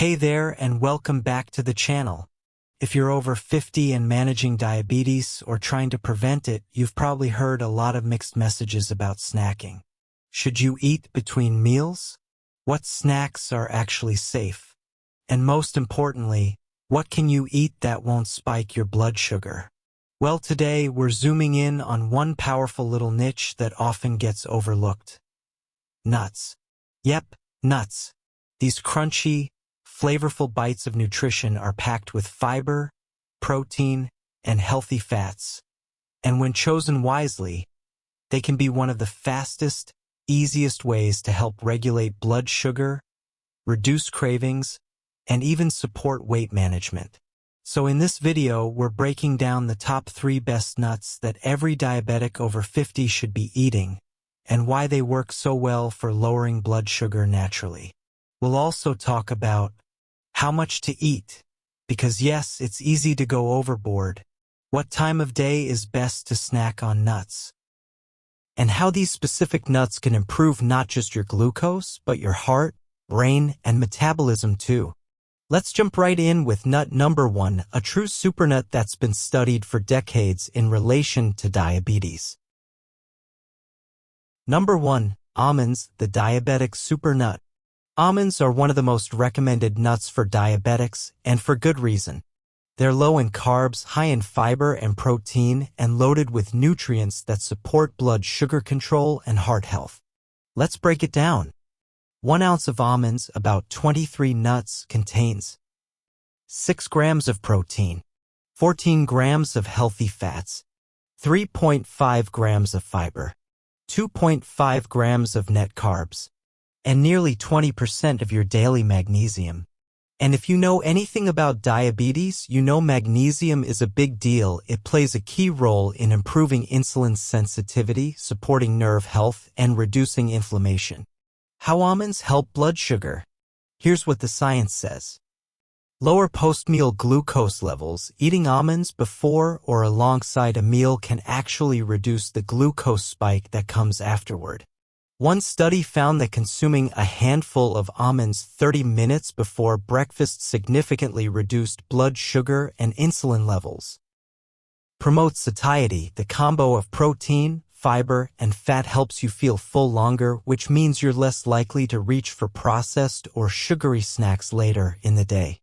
Hey there and welcome back to the channel. If you're over 50 and managing diabetes or trying to prevent it, you've probably heard a lot of mixed messages about snacking. Should you eat between meals? What snacks are actually safe? And most importantly, what can you eat that won't spike your blood sugar? Well, today we're zooming in on one powerful little niche that often gets overlooked. Nuts. Yep, nuts. These crunchy, flavorful bites of nutrition are packed with fiber, protein, and healthy fats. And when chosen wisely, they can be one of the fastest, easiest ways to help regulate blood sugar, reduce cravings, and even support weight management. So in this video, we're breaking down the top 3 best nuts that every diabetic over 50 should be eating, and why they work so well for lowering blood sugar naturally. We'll also talk about how much to eat, because yes, it's easy to go overboard. What time of day is best to snack on nuts? And how these specific nuts can improve not just your glucose, but your heart, brain, and metabolism too. Let's jump right in with nut number 1, a true supernut that's been studied for decades in relation to diabetes. Number 1, almonds, the diabetic supernut. Almonds are one of the most recommended nuts for diabetics, and for good reason. They're low in carbs, high in fiber and protein, and loaded with nutrients that support blood sugar control and heart health. Let's break it down. 1 ounce of almonds, about 23 nuts, contains 6 grams of protein, 14 grams of healthy fats, 3.5 grams of fiber, 2.5 grams of net carbs, and nearly 20% of your daily magnesium. And if you know anything about diabetes, you know magnesium is a big deal. It plays a key role in improving insulin sensitivity, supporting nerve health, and reducing inflammation. How almonds help blood sugar? Here's what the science says. Lower post-meal glucose levels. Eating almonds before or alongside a meal can actually reduce the glucose spike that comes afterward. One study found that consuming a handful of almonds 30 minutes before breakfast significantly reduced blood sugar and insulin levels. Promotes satiety. The combo of protein, fiber, and fat helps you feel full longer, which means you're less likely to reach for processed or sugary snacks later in the day.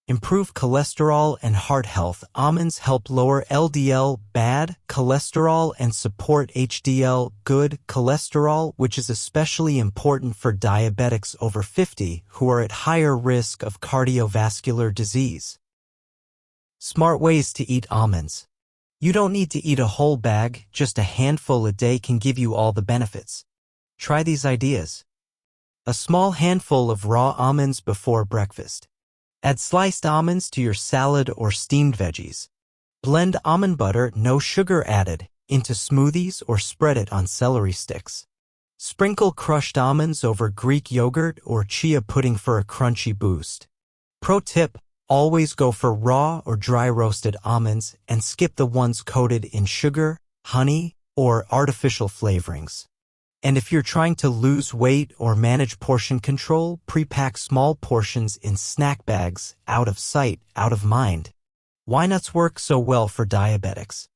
Improve cholesterol and heart health. Almonds help lower LDL, bad cholesterol, and support HDL, good cholesterol, which is especially important for diabetics over 50 who are at higher risk of cardiovascular disease. Smart ways to eat almonds. You don't need to eat a whole bag, just a handful a day can give you all the benefits. Try these ideas. A small handful of raw almonds before breakfast. Add sliced almonds to your salad or steamed veggies. Blend almond butter, no sugar added, into smoothies or spread it on celery sticks. Sprinkle crushed almonds over Greek yogurt or chia pudding for a crunchy boost. Pro tip, always go for raw or dry roasted almonds and skip the ones coated in sugar, honey, or artificial flavorings. And if you're trying to lose weight or manage portion control, pre-pack small portions in snack bags, out of sight, out of mind. Why nuts work so well for diabetics?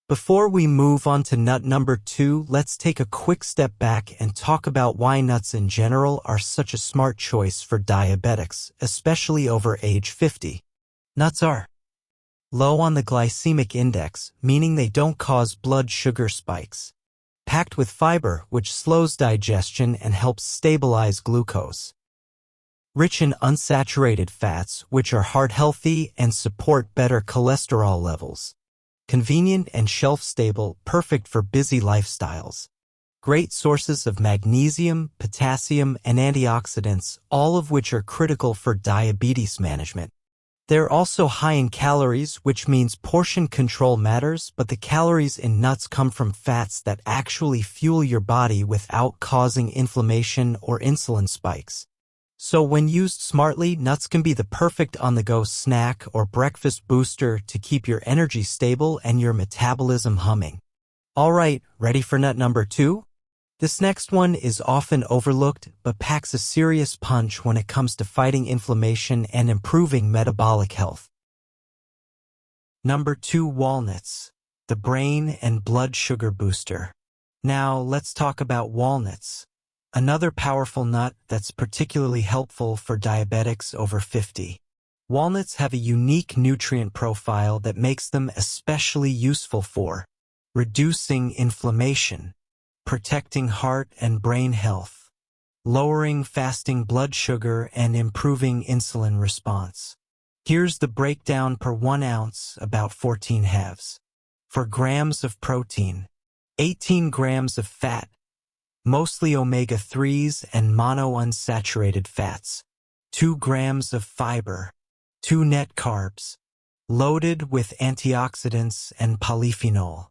Before we move on to nut number 2, let's take a quick step back and talk about why nuts in general are such a smart choice for diabetics, especially over age 50. Nuts are low on the glycemic index, meaning they don't cause blood sugar spikes. Packed with fiber, which slows digestion and helps stabilize glucose. Rich in unsaturated fats, which are heart-healthy and support better cholesterol levels. Convenient and shelf-stable, perfect for busy lifestyles. Great sources of magnesium, potassium, and antioxidants, all of which are critical for diabetes management. They're also high in calories, which means portion control matters, but the calories in nuts come from fats that actually fuel your body without causing inflammation or insulin spikes. So when used smartly, nuts can be the perfect on-the-go snack or breakfast booster to keep your energy stable and your metabolism humming. Alright, ready for nut number 2? This next one is often overlooked but packs a serious punch when it comes to fighting inflammation and improving metabolic health. Number 2, walnuts, the brain and blood sugar booster. Now let's talk about walnuts, another powerful nut that's particularly helpful for diabetics over 50. Walnuts have a unique nutrient profile that makes them especially useful for reducing inflammation, protecting heart and brain health, lowering fasting blood sugar, and improving insulin response. Here's the breakdown per 1 ounce, about 14 halves. For grams of protein, 18 grams of fat, mostly omega-3s and monounsaturated fats, 2 grams of fiber, 2 net carbs, loaded with antioxidants and polyphenol.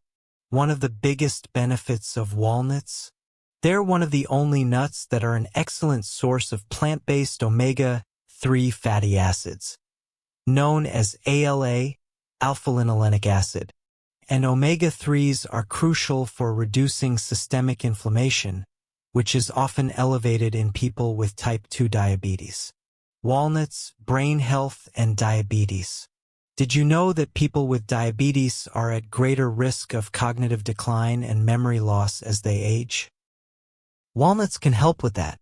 One of the biggest benefits of walnuts? They're one of the only nuts that are an excellent source of plant-based omega-3 fatty acids, known as ALA, alpha-linolenic acid, and omega-3s are crucial for reducing systemic inflammation, which is often elevated in people with type 2 diabetes. Walnuts, brain health, and diabetes. Did you know that people with diabetes are at greater risk of cognitive decline and memory loss as they age? Walnuts can help with that.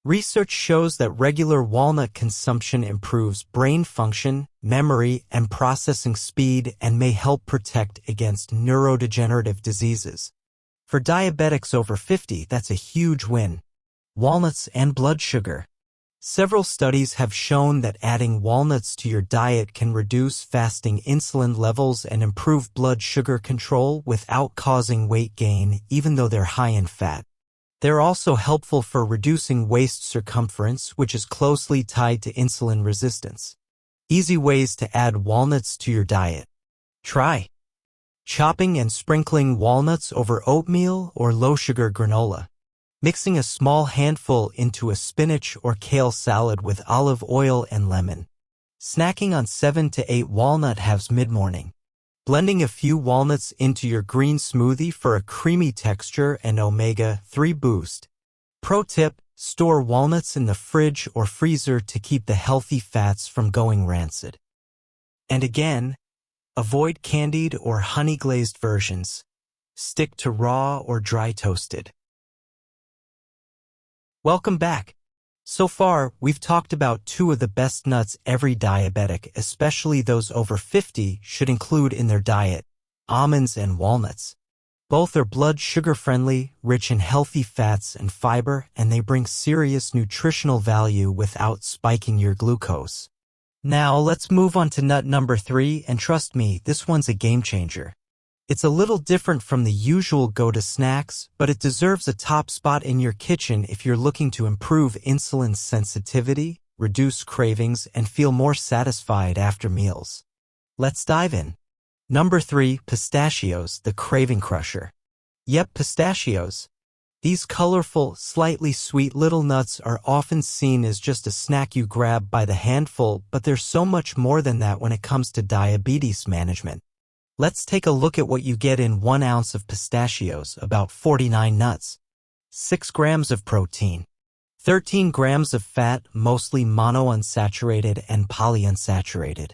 Research shows that regular walnut consumption improves brain function, memory, and processing speed and may help protect against neurodegenerative diseases. For diabetics over 50, that's a huge win. Walnuts and blood sugar. Several studies have shown that adding walnuts to your diet can reduce fasting insulin levels and improve blood sugar control without causing weight gain, even though they're high in fat. They're also helpful for reducing waist circumference, which is closely tied to insulin resistance. Easy ways to add walnuts to your diet. Try chopping and sprinkling walnuts over oatmeal or low-sugar granola. Mixing a small handful into a spinach or kale salad with olive oil and lemon. Snacking on 7 to 8 walnut halves mid-morning. Blending a few walnuts into your green smoothie for a creamy texture and omega-3 boost. Pro tip, store walnuts in the fridge or freezer to keep the healthy fats from going rancid. And again, avoid candied or honey-glazed versions. Stick to raw or dry toasted. Welcome back. So far, we've talked about 2 of the best nuts every diabetic, especially those over 50, should include in their diet: almonds and walnuts. Both are blood sugar friendly, rich in healthy fats and fiber, and they bring serious nutritional value without spiking your glucose. Now let's move on to nut number 3, and trust me, this one's a game changer. It's a little different from the usual go-to snacks, but it deserves a top spot in your kitchen if you're looking to improve insulin sensitivity, reduce cravings, and feel more satisfied after meals. Let's dive in. Number 3, pistachios, the craving crusher. Yep, pistachios. These colorful, slightly sweet little nuts are often seen as just a snack you grab by the handful, but there's so much more than that when it comes to diabetes management. Let's take a look at what you get in 1 ounce of pistachios, about 49 nuts. 6 grams of protein. 13 grams of fat, mostly monounsaturated and polyunsaturated.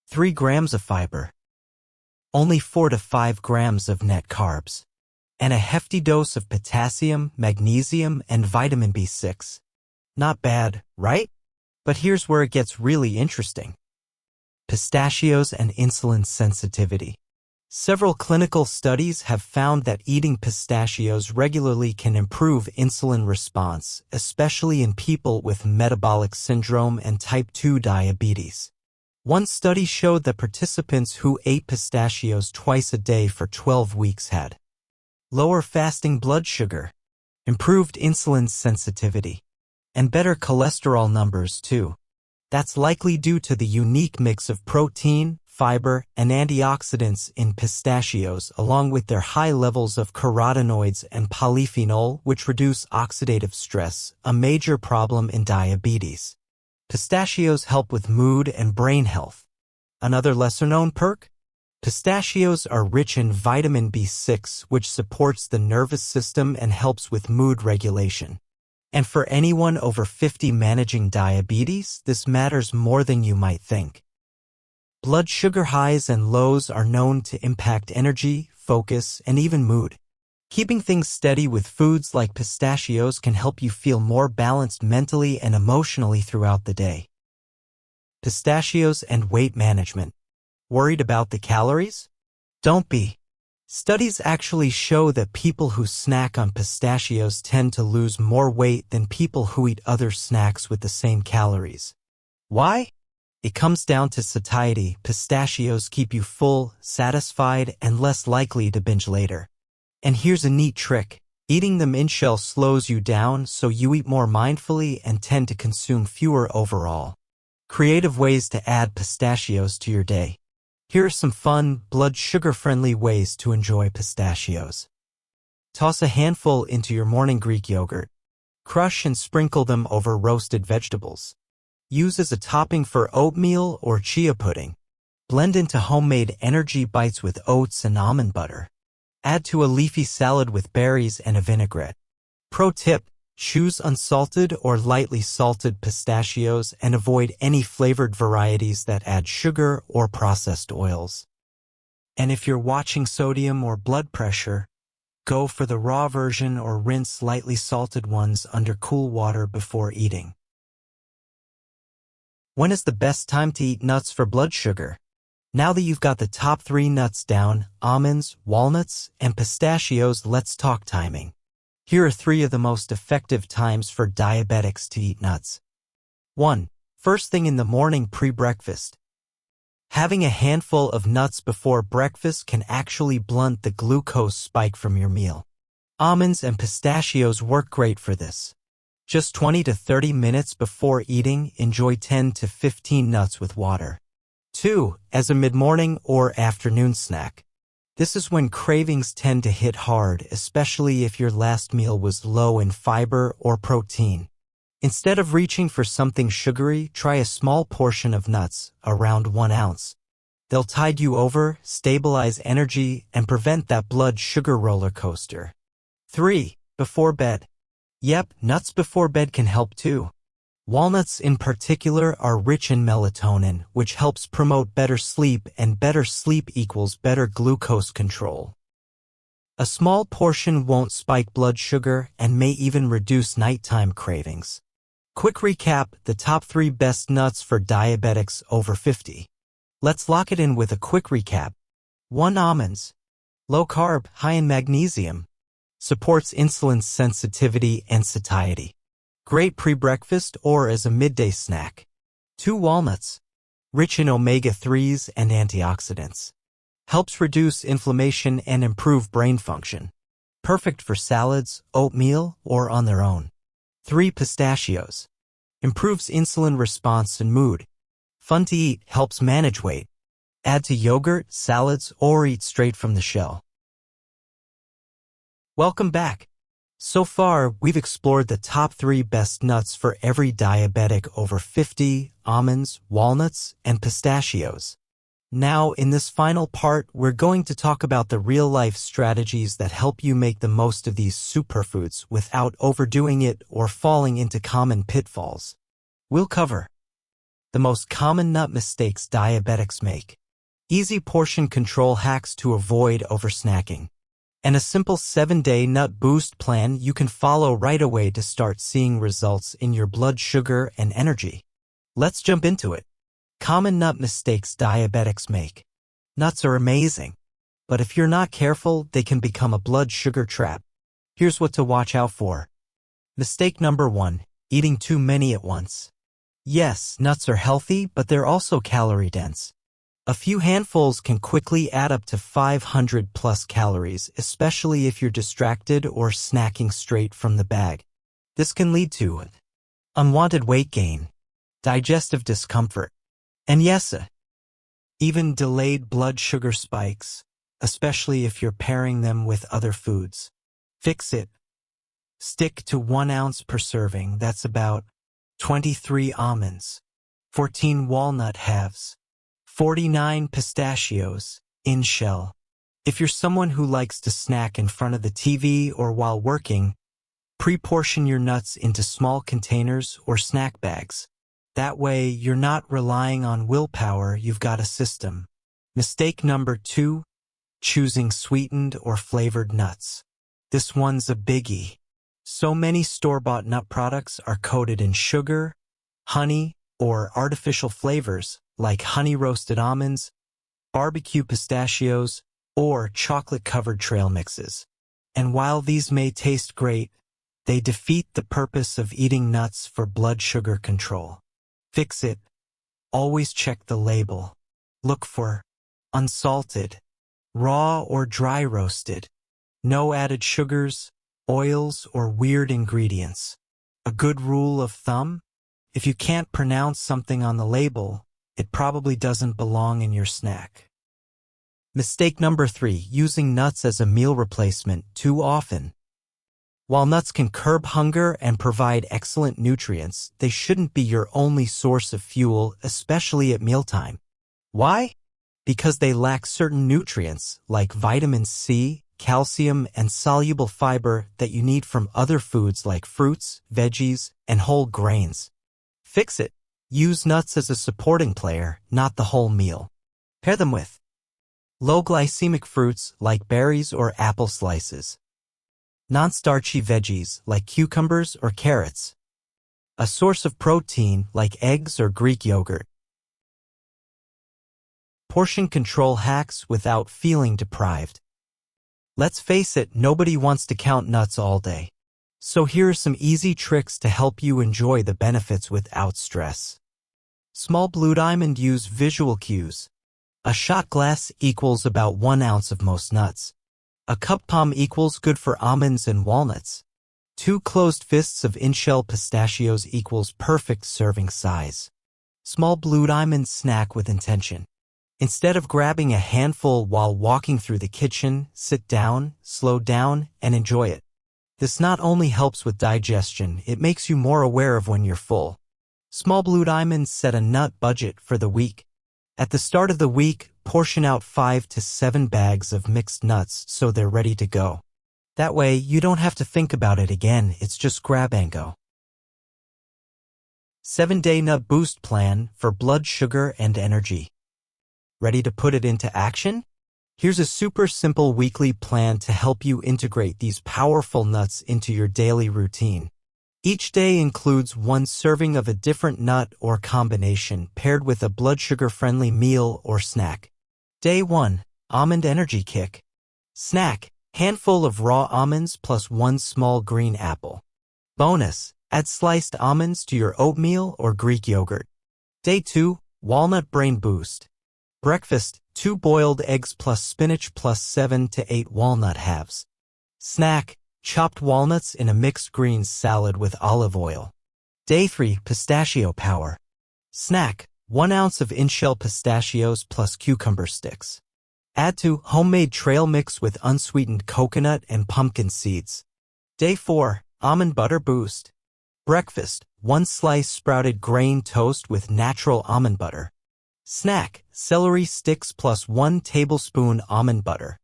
3 grams of fiber. Only 4 to 5 grams of net carbs. And a hefty dose of potassium, magnesium, and vitamin B6. Not bad, right? But here's where it gets really interesting. Pistachios and insulin sensitivity. Several clinical studies have found that eating pistachios regularly can improve insulin response, especially in people with metabolic syndrome and type 2 diabetes. One study showed that participants who ate pistachios twice a day for 12 weeks had lower fasting blood sugar, improved insulin sensitivity, and better cholesterol numbers too. That's likely due to the unique mix of protein, fiber, and antioxidants in pistachios, along with their high levels of carotenoids and polyphenol, which reduce oxidative stress, a major problem in diabetes. Pistachios help with mood and brain health. Another lesser-known perk? Pistachios are rich in vitamin B6, which supports the nervous system and helps with mood regulation. And for anyone over 50 managing diabetes, this matters more than you might think. Blood sugar highs and lows are known to impact energy, focus, and even mood. Keeping things steady with foods like pistachios can help you feel more balanced mentally and emotionally throughout the day. Pistachios and weight management. Worried about the calories? Don't be. Studies actually show that people who snack on pistachios tend to lose more weight than people who eat other snacks with the same calories. Why? It comes down to satiety. Pistachios keep you full, satisfied, and less likely to binge later. And here's a neat trick. Eating them in shell slows you down, so you eat more mindfully and tend to consume fewer overall. Creative ways to add pistachios to your day. Here are some fun, blood sugar-friendly ways to enjoy pistachios. Toss a handful into your morning Greek yogurt. Crush and sprinkle them over roasted vegetables. Use as a topping for oatmeal or chia pudding. Blend into homemade energy bites with oats and almond butter. Add to a leafy salad with berries and a vinaigrette. Pro tip: choose unsalted or lightly salted pistachios and avoid any flavored varieties that add sugar or processed oils. And if you're watching sodium or blood pressure, go for the raw version or rinse lightly salted ones under cool water before eating. When is the best time to eat nuts for blood sugar? Now that you've got the top 3 nuts down, almonds, walnuts, and pistachios, let's talk timing. Here are 3 of the most effective times for diabetics to eat nuts. 1. First thing in the morning, pre-breakfast. Having a handful of nuts before breakfast can actually blunt the glucose spike from your meal. Almonds and pistachios work great for this. Just 20 to 30 minutes before eating, enjoy 10 to 15 nuts with water. 2. As a mid-morning or afternoon snack. This is when cravings tend to hit hard, especially if your last meal was low in fiber or protein. Instead of reaching for something sugary, try a small portion of nuts, around 1 ounce. They'll tide you over, stabilize energy, and prevent that blood sugar roller coaster. 3. Before bed. Yep, nuts before bed can help too. Walnuts in particular are rich in melatonin, which helps promote better sleep, and better sleep equals better glucose control. A small portion won't spike blood sugar and may even reduce nighttime cravings. Quick recap: the top 3 best nuts for diabetics over 50. Let's lock it in with a quick recap. 1. Almonds. Low carb, high in magnesium. Supports insulin sensitivity and satiety. Great pre-breakfast or as a midday snack. 2. Walnuts. Rich in omega-3s and antioxidants. Helps reduce inflammation and improve brain function. Perfect for salads, oatmeal, or on their own. 3. Pistachios. Improves insulin response and mood. Fun to eat, helps manage weight. Add to yogurt, salads, or eat straight from the shell. Welcome back. So far, we've explored the top 3 best nuts for every diabetic over 50: almonds, walnuts, and pistachios. Now, in this final part, we're going to talk about the real-life strategies that help you make the most of these superfoods without overdoing it or falling into common pitfalls. We'll cover the most common nut mistakes diabetics make, easy portion control hacks to avoid oversnacking, and a simple 7-day nut boost plan you can follow right away to start seeing results in your blood sugar and energy. Let's jump into it. Common nut mistakes diabetics make. Nuts are amazing, but if you're not careful, they can become a blood sugar trap. Here's what to watch out for. Mistake number 1: eating too many at once. Yes, nuts are healthy, but they're also calorie dense. A few handfuls can quickly add up to 500 plus calories, especially if you're distracted or snacking straight from the bag. This can lead to unwanted weight gain, digestive discomfort, and yes, even delayed blood sugar spikes, especially if you're pairing them with other foods. Fix it. Stick to 1 ounce per serving. That's about 23 almonds, 14 walnut halves, 49 pistachios, In shell. If you're someone who likes to snack in front of the TV or while working, pre-portion your nuts into small containers or snack bags. That way, you're not relying on willpower, you've got a system. Mistake number 2, choosing sweetened or flavored nuts. This one's a biggie. So many store-bought nut products are coated in sugar, honey, or artificial flavors like honey-roasted almonds, barbecue pistachios, or chocolate-covered trail mixes. And while these may taste great, they defeat the purpose of eating nuts for blood sugar control. Fix it. Always check the label. Look for unsalted, raw or dry roasted, no added sugars, oils, or weird ingredients. A good rule of thumb? If you can't pronounce something on the label, it probably doesn't belong in your snack. Mistake number 3, using nuts as a meal replacement too often. While nuts can curb hunger and provide excellent nutrients, they shouldn't be your only source of fuel, especially at mealtime. Why? Because they lack certain nutrients like vitamin C, calcium, and soluble fiber that you need from other foods like fruits, veggies, and whole grains. Fix it. Use nuts as a supporting player, not the whole meal. Pair them with low glycemic fruits like berries or apple slices, non-starchy veggies like cucumbers or carrots, a source of protein like eggs or Greek yogurt. Portion control hacks without feeling deprived. Let's face it, nobody wants to count nuts all day. So here are some easy tricks to help you enjoy the benefits without stress. Small blue diamond, use visual cues. A shot glass equals about 1 ounce of most nuts. A cup palm equals good for almonds and walnuts. 2 closed fists of in-shell pistachios equals perfect serving size. Small blue diamond, snack with intention. Instead of grabbing a handful while walking through the kitchen, sit down, slow down, and enjoy it. This not only helps with digestion, it makes you more aware of when you're full. Small blue diamonds, set a nut budget for the week. At the start of the week, portion out 5 to 7 bags of mixed nuts so they're ready to go. That way, you don't have to think about it again, it's just grab and go. 7-day nut boost plan for blood sugar and energy. Ready to put it into action? Here's a super simple weekly plan to help you integrate these powerful nuts into your daily routine. Each day includes 1 serving of a different nut or combination paired with a blood sugar-friendly meal or snack. Day 1. Almond Energy Kick. Snack. Handful of raw almonds plus 1 small green apple. Bonus. Add sliced almonds to your oatmeal or Greek yogurt. Day 2. Walnut Brain Boost. Breakfast. 2 boiled eggs plus spinach plus 7 to 8 walnut halves. Snack. Chopped walnuts in a mixed greens salad with olive oil. Day 3. Pistachio Power. Snack. 1 ounce of in-shell pistachios plus cucumber sticks. Add to homemade trail mix with unsweetened coconut and pumpkin seeds. Day 4. Almond Butter Boost. Breakfast. 1 slice sprouted grain toast with natural almond butter. Snack. Celery sticks plus 1 tablespoon almond butter.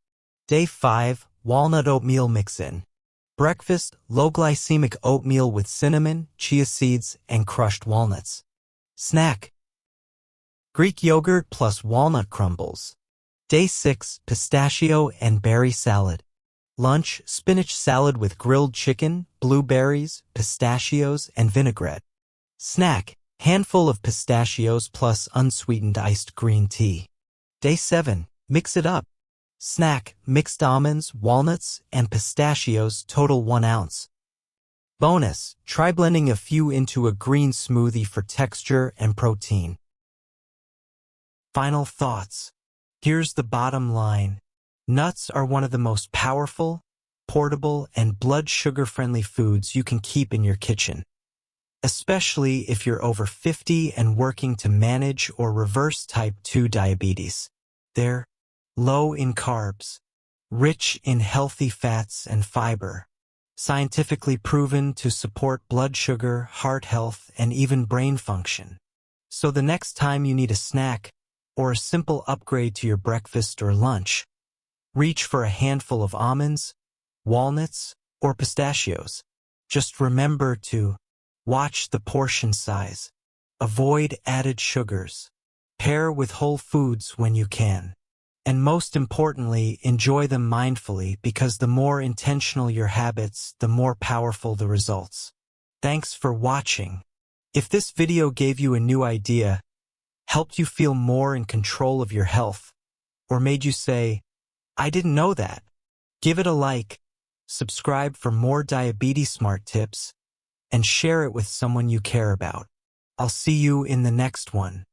Day 5. Walnut Oatmeal Mix-In. Breakfast. Low glycemic oatmeal with cinnamon, chia seeds, and crushed walnuts. Snack. Greek yogurt plus walnut crumbles. Day 6. Pistachio and berry salad. Lunch. Spinach salad with grilled chicken, blueberries, pistachios, and vinaigrette. Snack. Handful of pistachios plus unsweetened iced green tea. Day 7. Mix it up. Snack. Mixed almonds, walnuts, and pistachios, total 1 ounce. Bonus. Try blending a few into a green smoothie for texture and protein. Final thoughts. Here's the bottom line. Nuts are one of the most powerful, portable, and blood sugar-friendly foods you can keep in your kitchen. Especially if you're over 50 and working to manage or reverse type 2 diabetes. They're low in carbs, rich in healthy fats and fiber, scientifically proven to support blood sugar, heart health, and even brain function. So the next time you need a snack, or a simple upgrade to your breakfast or lunch. Reach for a handful of almonds, walnuts, or pistachios. Just remember to watch the portion size. Avoid added sugars. Pair with whole foods when you can. And most importantly, enjoy them mindfully, because the more intentional your habits, the more powerful the results. Thanks for watching. If this video gave you a new idea, helped you feel more in control of your health, or made you say, "I didn't know that," give it a like, subscribe for more Diabetes Smart tips, and share it with someone you care about. I'll see you in the next one.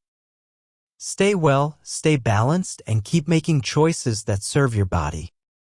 Stay well, stay balanced, and keep making choices that serve your body.